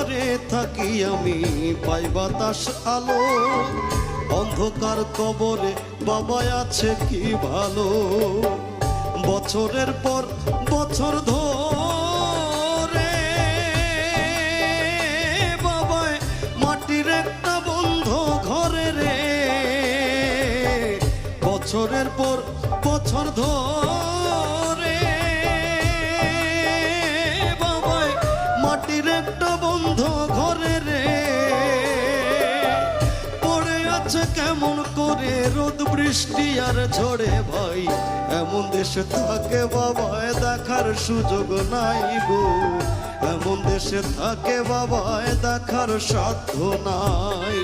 কবরে থাকি আমি পাই বাতাস আলো, অন্ধকার কবরে বাবা আছে কি ভালো। বছরের পর বছর ধরে বাবায় মাটির একটা বন্ধ ঘরে রে, বছরের পর বছর ধরে বাবায় মাটির একটা বন্ধ ঘরে রে। পড়ে আছে কেমন করে রোদ বৃষ্টি আর ঝড়ে ভাই, এমন দেশে থাকে বাবায় দেখার সুযোগ নাই গো, এমন দেশে থাকে বাবায় দেখার সাধ্য নাই।